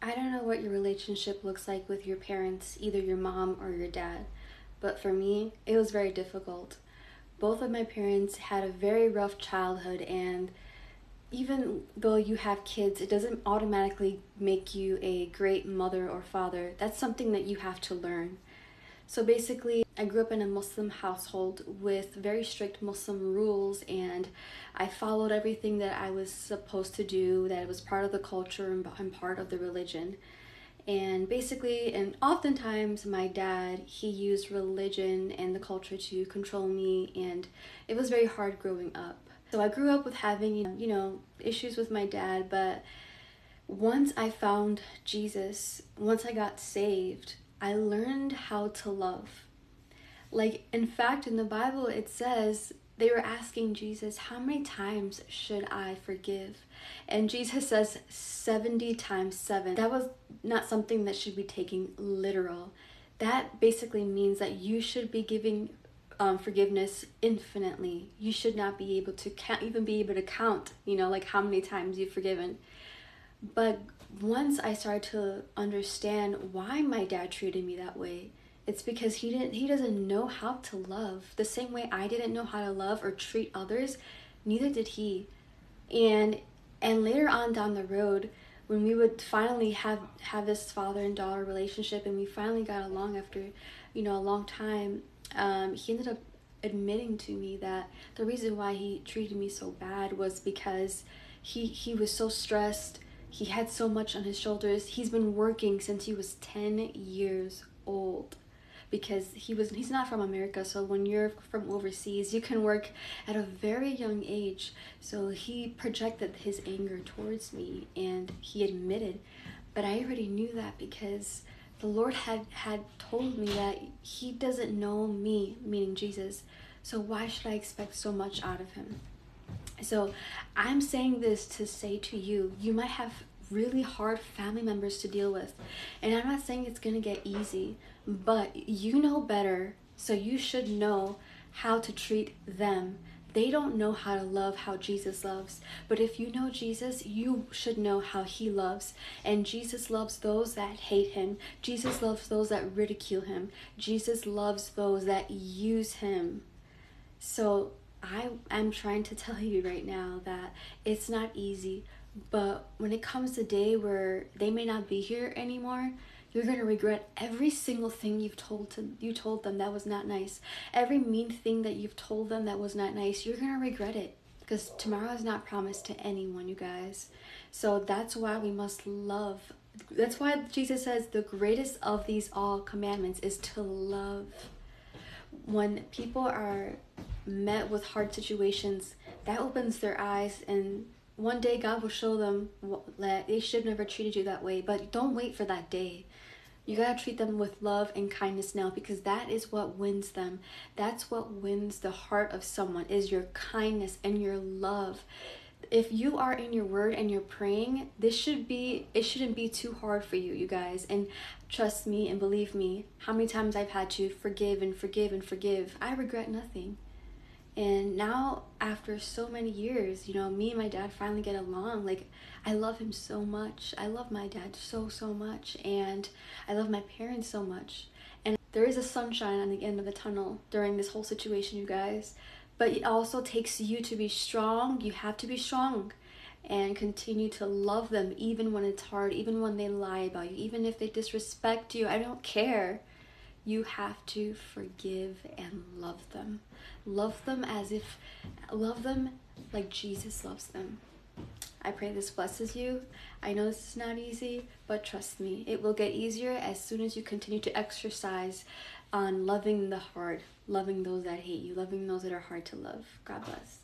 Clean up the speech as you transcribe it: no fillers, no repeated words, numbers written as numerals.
I don't know what your relationship looks like with your parents, either your mom or your dad, but for me, it was very difficult. Both of my parents had a very rough childhood, and even though you have kids, it doesn't automatically make you a great mother or father. That's something that you have to learn. So basically, I grew up in a Muslim household with very strict Muslim rules, and I followed everything that I was supposed to do, that was part of the culture and part of the religion. And basically, and oftentimes, my dad, he used religion and the culture to control me, and it was very hard growing up. So I grew up with having, issues with my dad, but once I found Jesus, once I got saved, I learned how to love. Like, in fact, in the Bible, it says they were asking Jesus, how many times should I forgive? And Jesus says 70 times 7. That was not something that should be taken literal. That basically means that you should be giving forgiveness infinitely. You should not be able to even be able to count, like how many times you've forgiven. But once I started to understand why my dad treated me that way, it's because he doesn't know how to love. The same way I didn't know how to love or treat others, neither did he. And and later on down the road, when we would finally have this father and daughter relationship, and we finally got along after, a long time, he ended up admitting to me that the reason why he treated me so bad was because he was so stressed. He had so much on his shoulders. He's been working since he was 10 years old, because he's not from America. So when you're from overseas, you can work at a very young age. So he projected his anger towards me, and he admitted, but I already knew that because the Lord had told me that he doesn't know me, meaning Jesus. So why should I expect so much out of him? So I'm saying this to say to you, you might have really hard family members to deal with. And I'm not saying it's going to get easy, but you know better, so you should know how to treat them. They don't know how to love how Jesus loves. But if you know Jesus, you should know how he loves. And Jesus loves those that hate him. Jesus loves those that ridicule him. Jesus loves those that use him. So I'm trying to tell you right now that it's not easy, but when it comes to day where they may not be here anymore, you're gonna regret every single thing you told them that was not nice. Every mean thing that you've told them that was not nice, you're gonna regret it. Because tomorrow is not promised to anyone, you guys. So that's why we must love. That's why Jesus says the greatest of these all commandments is to love. When people are met with hard situations, that opens their eyes, and one day God will show them that they should never treated you that way. But don't wait for that day. You gotta treat them with love and kindness now, because that is what wins them. That's what wins the heart of someone, is your kindness and your love. If you are in your word and you're praying, it shouldn't be too hard for you, you guys. And trust me and believe me, how many times I've had to forgive and forgive and forgive. I regret nothing. And now, after so many years, me and my dad finally get along. Like, I love him so much. I love my dad so, so much. And I love my parents so much. And there is a sunshine on the end of the tunnel during this whole situation, you guys. But it also takes you to be strong. You have to be strong and continue to love them even when it's hard, even when they lie about you, even if they disrespect you. I don't care. You have to forgive and love them. Love them like Jesus loves them. I pray this blesses you. I know this is not easy, but trust me, it will get easier as soon as you continue to exercise on loving the hard, loving those that hate you, loving those that are hard to love. God bless.